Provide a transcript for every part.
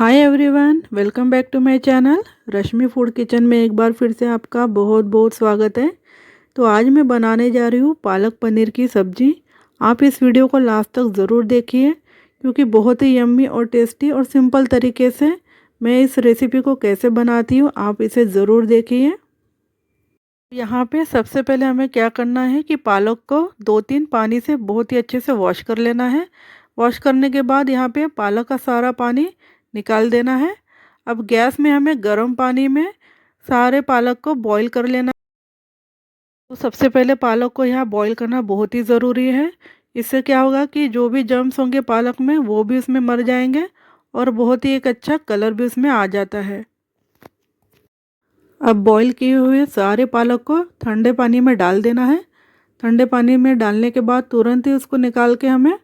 Hi everyone, welcome back to my channel Rashmi food kitchen में एक बार फिर से आपका बहुत बहुत स्वागत है। तो आज मैं बनाने जा रही हूँ पालक पनीर की सब्ज़ी। आप इस वीडियो को लास्ट तक ज़रूर देखिए क्योंकि बहुत ही यम्मी और टेस्टी और सिंपल तरीके से मैं इस रेसिपी को कैसे बनाती हूँ, आप इसे ज़रूर देखिए। यहाँ पे सबसे पहले हमें क्या करना है कि पालक को 2-3 पानी से बहुत ही अच्छे से वॉश कर लेना है। वॉश करने के बाद यहाँ पे पालक का सारा पानी निकाल देना है। अब गैस में हमें गर्म पानी में सारे पालक को बॉईल कर लेना है। तो सबसे पहले पालक को यहाँ बॉईल करना बहुत ही ज़रूरी है। इससे क्या होगा कि जो भी जर्म्स होंगे पालक में वो भी उसमें मर जाएंगे और बहुत ही एक अच्छा कलर भी उसमें आ जाता है। अब बॉईल किए हुए सारे पालक को ठंडे पानी में डाल देना है। ठंडे पानी में डालने के बाद तुरंत ही उसको निकाल के हमें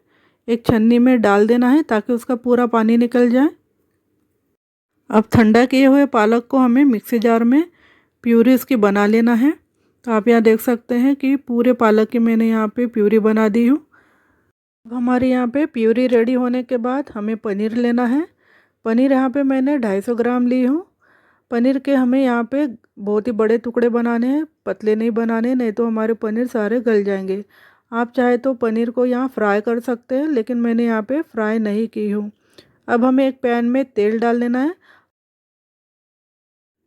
एक छन्नी में डाल देना है ताकि उसका पूरा पानी निकल जाए। अब ठंडा किए हुए पालक को हमें मिक्सी जार में प्यूरी इसकी बना लेना है। तो आप यहाँ देख सकते हैं कि पूरे पालक की मैंने यहाँ पे प्यूरी बना दी हूँ। अब हमारे यहाँ पे प्यूरी रेडी होने के बाद हमें पनीर लेना है। पनीर यहाँ पे मैंने 250 ग्राम ली हूँ। पनीर के हमें यहाँ पे बहुत ही बड़े टुकड़े बनाने हैं, पतले नहीं बनाने, नहीं तो हमारे पनीर सारे गल जाएंगे। आप चाहे तो पनीर को यहाँ फ्राई कर सकते हैं, लेकिन मैंने यहाँ पे फ्राई नहीं की हूँ। अब हमें एक पैन में तेल डाल लेना है।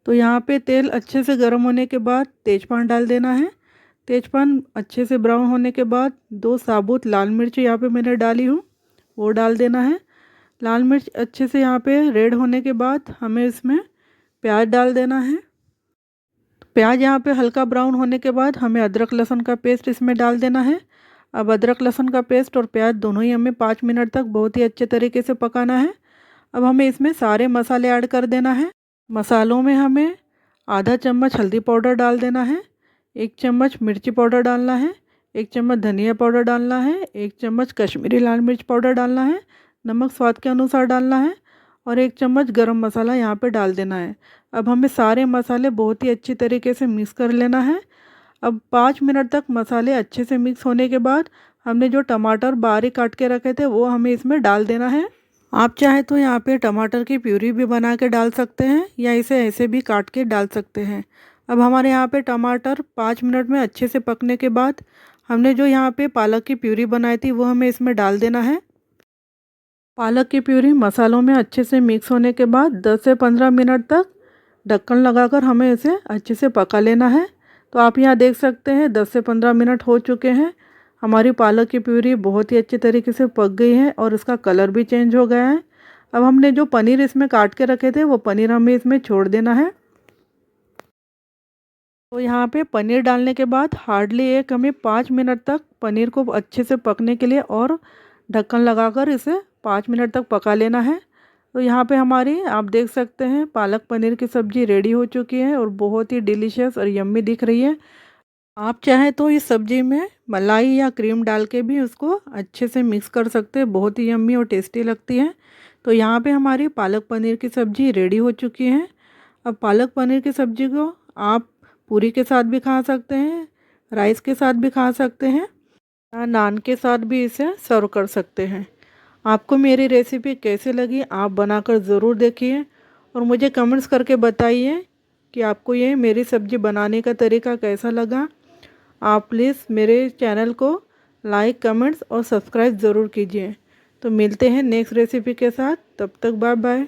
तो यहाँ पे तेल अच्छे से गर्म होने के बाद तेजपान डाल देना है। तेजपान अच्छे से ब्राउन होने के बाद 2 साबुत लाल मिर्च यहाँ पे मैंने डाली हूँ, वो डाल देना है। लाल मिर्च अच्छे से यहाँ पे रेड होने के बाद हमें इसमें प्याज डाल देना है। प्याज यहाँ पे हल्का ब्राउन होने के बाद हमें अदरक लहसुन का पेस्ट इसमें डाल देना है। अब अदरक लहसुन का पेस्ट और प्याज दोनों ही हमें 5 मिनट तक बहुत ही अच्छे तरीके से पकाना है। अब हमें इसमें सारे मसाले ऐड कर देना है। मसालों में हमें आधा चम्मच हल्दी पाउडर डाल देना है, 1 चम्मच मिर्ची पाउडर डालना है, 1 चम्मच धनिया पाउडर डालना है, 1 चम्मच कश्मीरी लाल मिर्च पाउडर डालना है, नमक स्वाद के अनुसार डालना है और 1 चम्मच गरम मसाला यहाँ पे डाल देना है। अब हमें सारे मसाले बहुत ही अच्छी तरीके से मिक्स कर लेना है। अब 5 मिनट तक मसाले अच्छे से मिक्स होने के बाद हमने जो टमाटर बारीक काट के रखे थे वो हमें इसमें डाल देना है। आप चाहे तो यहाँ पे टमाटर की प्यूरी भी बना के डाल सकते हैं या इसे ऐसे भी काट के डाल सकते हैं। अब हमारे यहाँ पे टमाटर 5 मिनट में अच्छे से पकने के बाद हमने जो यहाँ पे पालक की प्यूरी बनाई थी वो हमें इसमें डाल देना है। पालक की प्यूरी मसालों में अच्छे से मिक्स होने के बाद 10 से 15 मिनट तक ढक्कन लगाकर हमें इसे अच्छे से पका लेना है। तो आप यहाँ देख सकते हैं 10 से 15 मिनट हो चुके हैं। हमारी पालक की प्यूरी बहुत ही अच्छे तरीके से पक गई है और इसका कलर भी चेंज हो गया है। अब हमने जो पनीर इसमें काट के रखे थे वो पनीर हमें इसमें छोड़ देना है। तो यहाँ पे पनीर डालने के बाद हार्डली एक हमें 5 मिनट तक पनीर को अच्छे से पकने के लिए और ढक्कन लगाकर इसे 5 मिनट तक पका लेना है। तो यहाँ पे हमारी आप देख सकते हैं पालक पनीर की सब्ज़ी रेडी हो चुकी है और बहुत ही डिलीशियस और यम्मी दिख रही है। आप चाहें तो इस सब्ज़ी में मलाई या क्रीम डाल के भी उसको अच्छे से मिक्स कर सकते हैं, बहुत ही यम्मी और टेस्टी लगती है। तो यहाँ पे हमारी पालक पनीर की सब्ज़ी रेडी हो चुकी है। अब पालक पनीर की सब्ज़ी को आप पूरी के साथ भी खा सकते हैं, राइस के साथ भी खा सकते हैं या नान के साथ भी इसे सर्व कर सकते हैं। आपको मेरी रेसिपी कैसी लगी आप बनाकर ज़रूर देखिए और मुझे कमेंट्स करके बताइए कि आपको ये मेरी सब्ज़ी बनाने का तरीका कैसा लगा। आप प्लीज़ मेरे चैनल को लाइक, कमेंट्स और सब्सक्राइब ज़रूर कीजिए। तो मिलते हैं नेक्स्ट रेसिपी के साथ, तब तक बाय बाय।